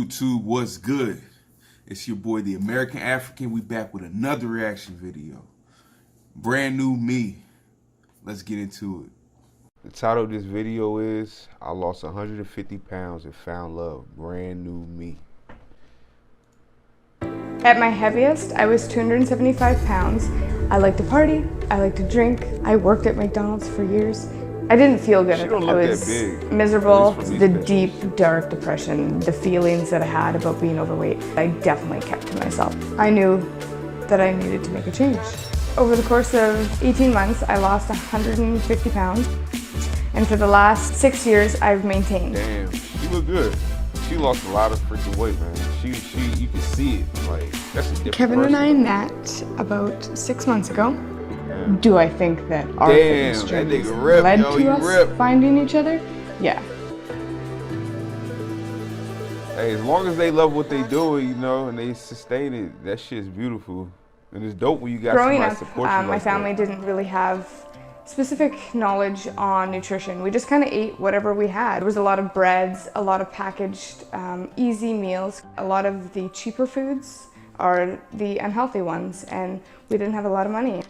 YouTube, what's good? It's your boy, the American African. We back with another reaction video. Brand new me. Let's get into it. The title of this video is, I lost 150 pounds and found love. Brand new me. At my heaviest, I was 275 pounds. I like to party, I like to drink. I worked at McDonald's for years. I didn't feel good. I was miserable. The deep, dark depression, the feelings that I had about being overweight, I definitely kept to myself. I knew that I needed to make a change. Over the course of 18 months, I lost 150 pounds. And for the last 6 years, I've maintained. Damn, she look good. She lost a lot of freaking weight, man. You can see it. Like, that's a different Kevin person. and I met about 6 months ago. Do I think that our fitness journey led to us finding each other? Yeah. Hey, as long as they love what they do, you know, and they sustain it, that shit's beautiful. And it's dope when you got somebody support you. My family didn't really have specific knowledge on nutrition. We just kind of ate whatever we had. There was a lot of breads, a lot of packaged, easy meals. A lot of the cheaper foods are the unhealthy ones, and we didn't have a lot of money.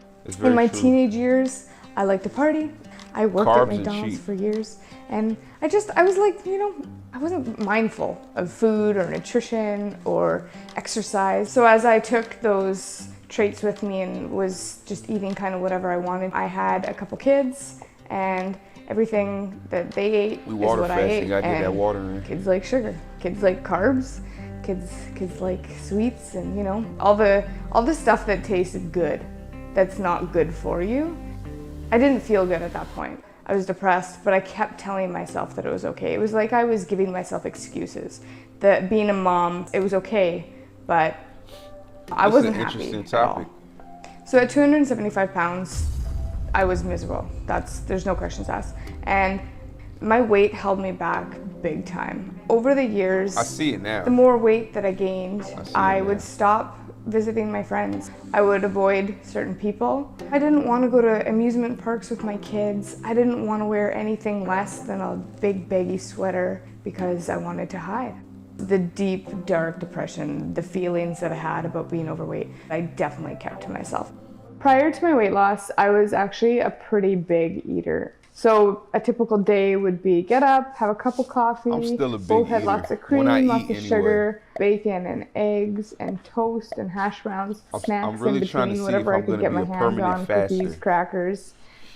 In my teenage years, I liked to party. I worked at McDonald's for years, and I was like, you know, I wasn't mindful of food or nutrition or exercise. So as I took those traits with me and was just eating kind of whatever I wanted, I had a couple kids, and everything that they ate is what I ate. Gotta get that water in. Kids like sugar, kids like carbs, kids like sweets, and you know, all the stuff that tastes good. That's not good for you. I didn't feel good at that point. I was depressed, but I kept telling myself that it was okay. It was like I was giving myself excuses. That being a mom, it was okay, but I wasn't happy at all. So at 275 pounds, I was miserable. There's no questions asked. And my weight held me back big time. Over the years, I see it now. The more weight that I gained, I would stop visiting my friends. I would avoid certain people. I didn't want to go to amusement parks with my kids. I didn't want to wear anything less than a big baggy sweater because I wanted to hide. The deep, dark depression, the feelings that I had about being overweight, I definitely kept to myself. Prior to my weight loss, I was actually a pretty big eater. So a typical day would be get up, have a cup of coffee, both had lots of cream, lots of sugar, bacon and eggs and toast and hash browns, snacks in between, whatever I could get my hands on, cookies, crackers,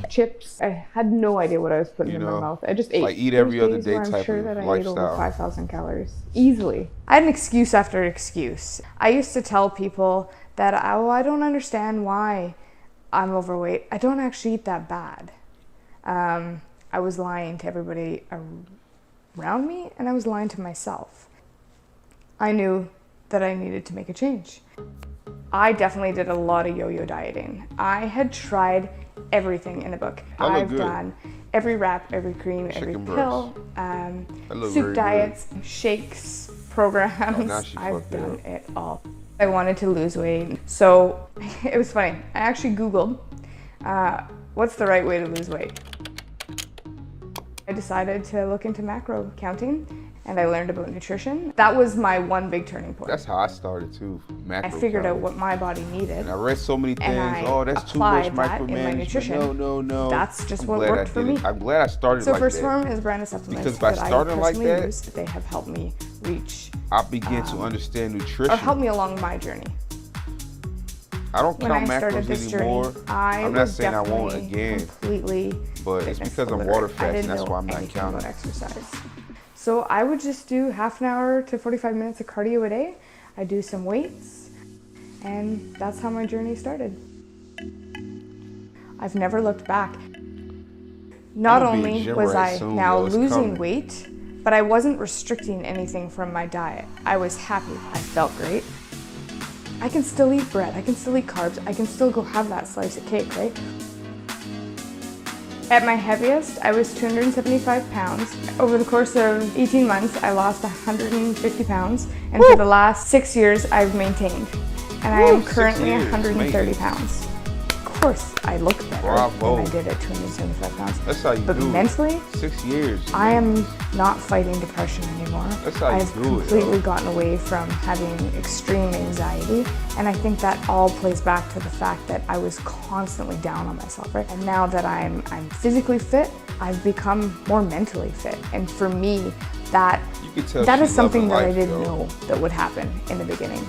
chips. I had no idea what I was putting in my mouth. I just ate. Like eat every other day type of lifestyle. I'm sure that I ate over 5,000 calories, easily. I had an excuse after excuse. I used to tell people that, oh, I don't understand why I'm overweight. I don't actually eat that bad. I was lying to everybody around me, and I was lying to myself. I knew that I needed to make a change. I definitely did a lot of yo-yo dieting. I had tried everything in the book. I've done every wrap, every cream, every pill, soup diets, shakes, programs. I've done it all. I wanted to lose weight. So it was funny. I actually Googled, what's the right way to lose weight? I decided to look into macro counting, and I learned about nutrition. That was my one big turning point. That's how I started too, macro I figured out what my body needed. And I read so many things, oh, that's too much micromanagement. No. That's just what worked for me. I'm glad I started like that. So First Form is a brand of supplements because by starting like that, they have helped me reach. I began to understand nutrition. Or helped me along my journey. I don't count macros anymore. I'm not saying I won't again, but it's because I'm water fasting. That's why I'm not counting. About exercise. So I would just do half an hour to 45 minutes of cardio a day. I do some weights, and that's how my journey started. I've never looked back. Not only was I now losing weight, but I wasn't restricting anything from my diet. I was happy. I felt great. I can still eat bread, I can still eat carbs, I can still go have that slice of cake, right? At my heaviest, I was 275 pounds. Over the course of 18 months, I lost 150 pounds. And for the last 6 years, I've maintained. And I am currently 130 pounds. course, I look better Bravo. than I did at 275 pounds. That's how you but do it. mentally, 6 years. I am not fighting depression anymore. That's how you I've do it, completely yo. gotten away from having extreme anxiety, and I think that all plays back to the fact that I was constantly down on myself, right? And now that I'm physically fit, I've become more mentally fit, and for me, that is something that I didn't know that would happen in the beginning.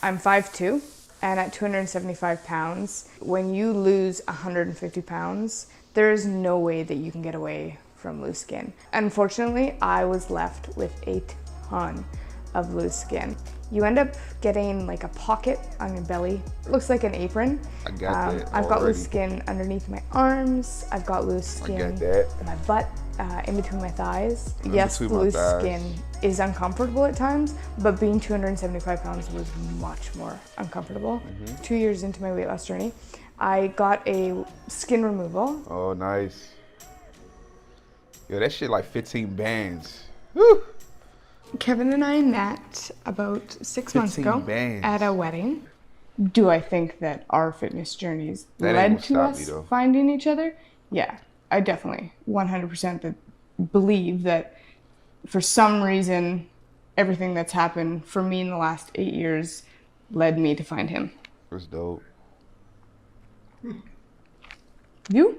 I'm 5'2", and at 275 pounds, when you lose 150 pounds, there is no way that you can get away from loose skin. Unfortunately, I was left with a ton of loose skin. You end up getting like a pocket on your belly. It looks like an apron. I got that I've got already. loose skin underneath my arms. I've got loose skin in my butt, in between my thighs. Yes, loose skin is uncomfortable at times, but being 275 pounds was much more uncomfortable. 2 years into my weight loss journey, I got a skin removal. Oh, nice. Yo, that shit like 15 bands. Woo! Kevin and I met about 6 months ago bands. at a wedding. Do I think that our fitness journeys led to us finding each other? Yeah, I definitely 100% believe that for some reason, everything that's happened for me in the last 8 years led me to find him. That's dope. You?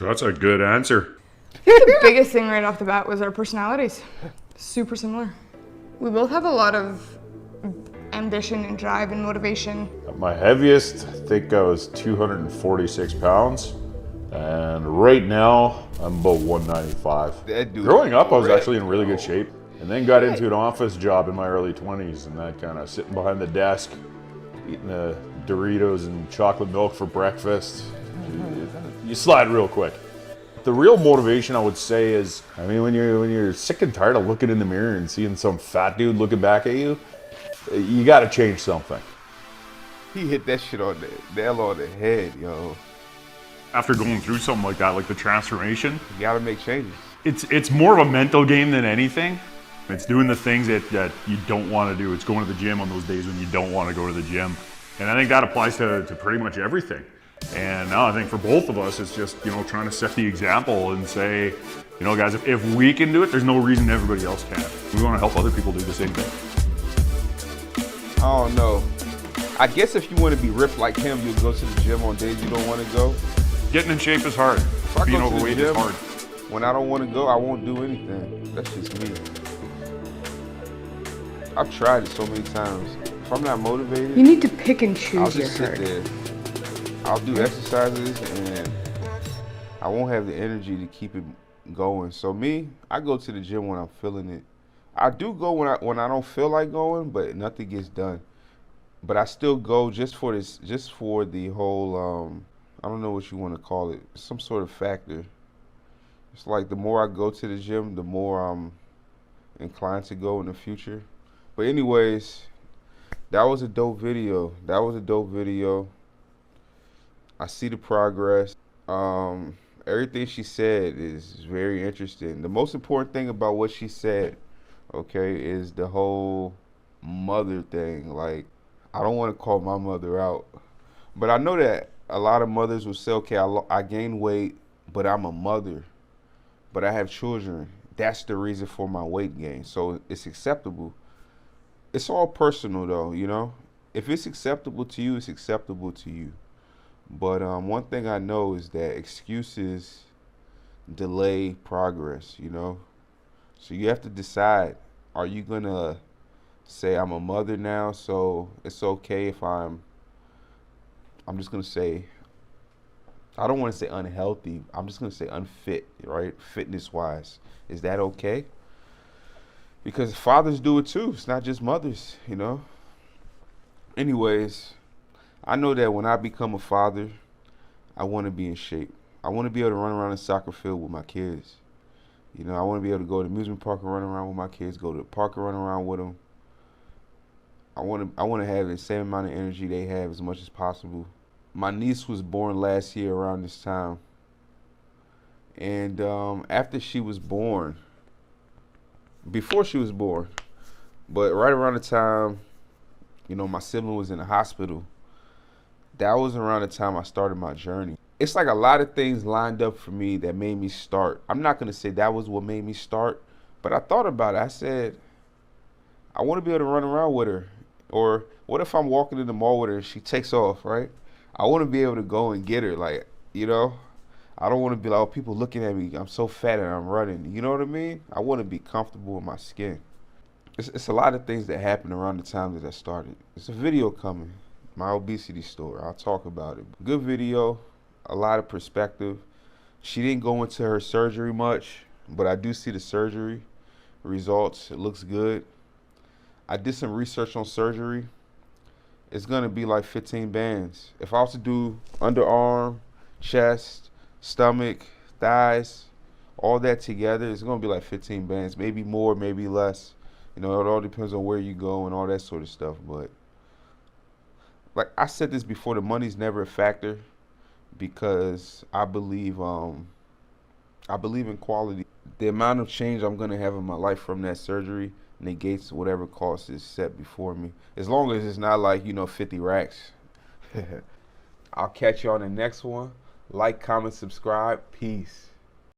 That's a good answer. The biggest thing right off the bat was our personalities. Super similar. We both have a lot of ambition and drive and motivation. At my heaviest, I think I was 246 pounds. And right now, I'm about 195. That dude. Growing up, I was actually in really good shape. And then got into an office job in my early 20s. And that kind of sitting behind the desk, eating the Doritos and chocolate milk for breakfast. You slide real quick. The real motivation, I would say, is, I mean, when you're sick and tired of looking in the mirror and seeing some fat dude looking back at you, you got to change something. He hit that shit on the nail on the head, yo. After going through something like that, like the transformation, You gotta make changes. it's more of a mental game than anything. It's doing the things that you don't want to do. It's going to the gym on those days when you don't want to go to the gym. And I think that applies to pretty much everything. And now I think for both of us, it's just, trying to set the example and say, guys, if we can do it, there's no reason everybody else can't. We want to help other people do the same thing. I don't know. I guess if you want to be ripped like him, you'll go to the gym on days you don't want to go. Getting in shape is hard. If I Being go to the overweight gym, is hard. When I don't want to go, I won't do anything. That's just me. I've tried it so many times. If I'm not motivated, You need to pick and I'll choose your just sit herd. there. I'll do exercises and I won't have the energy to keep it going. So me, I go to the gym when I'm feeling it. I do go when I don't feel like going, but nothing gets done. But I still go just for the whole I don't know what you want to call it, some sort of factor. It's like the more I go to the gym, the more I'm inclined to go in the future. But anyways, that was a dope video. I see the progress. Everything she said is very interesting. The most important thing about what she said, okay, is the whole mother thing. Like, I don't want to call my mother out, but I know that a lot of mothers will say, okay, I gained weight, but I'm a mother, but I have children. That's the reason for my weight gain. So it's acceptable. It's all personal though, If it's acceptable to you, it's acceptable to you. But one thing I know is that excuses delay progress, So you have to decide, are you going to say I'm a mother now, so it's okay if I'm just going to say, I don't want to say unhealthy, I'm just going to say unfit, right? Fitness-wise. Is that okay? Because fathers do it too. It's not just mothers, Anyways, I know that when I become a father, I want to be in shape. I want to be able to run around the soccer field with my kids. I want to be able to go to the amusement park and run around with my kids, go to the park and run around with them. I want to have the same amount of energy they have as much as possible. My niece was born last year around this time. And after she was born, before she was born, but right around the time, my sibling was in the hospital, that was around the time I started my journey. It's like a lot of things lined up for me that made me start. I'm not gonna say that was what made me start, but I thought about it. I said, I want to be able to run around with her. Or what if I'm walking in the mall with her and she takes off, right? I want to be able to go and get her, like, you know? I don't want to be like, oh, people looking at me, I'm so fat and I'm running. You know what I mean? I want to be comfortable in my skin. It's a lot of things that happened around the time that I started. It's a video coming, my obesity story. I'll talk about it. Good video, a lot of perspective. She didn't go into her surgery much, but I do see the surgery results. It looks good. I did some research on surgery. It's gonna be like 15 bands. If I was to do underarm, chest, stomach, thighs, all that together, it's gonna be like 15 bands, maybe more, maybe less. You know, it all depends on where you go and all that sort of stuff. But like I said this before, the money's never a factor because I believe in quality. The amount of change I'm gonna have in my life from that surgery negates whatever cost is set before me. As long as it's not like, 50 racks. I'll catch you on the next one. Like, comment, subscribe. Peace.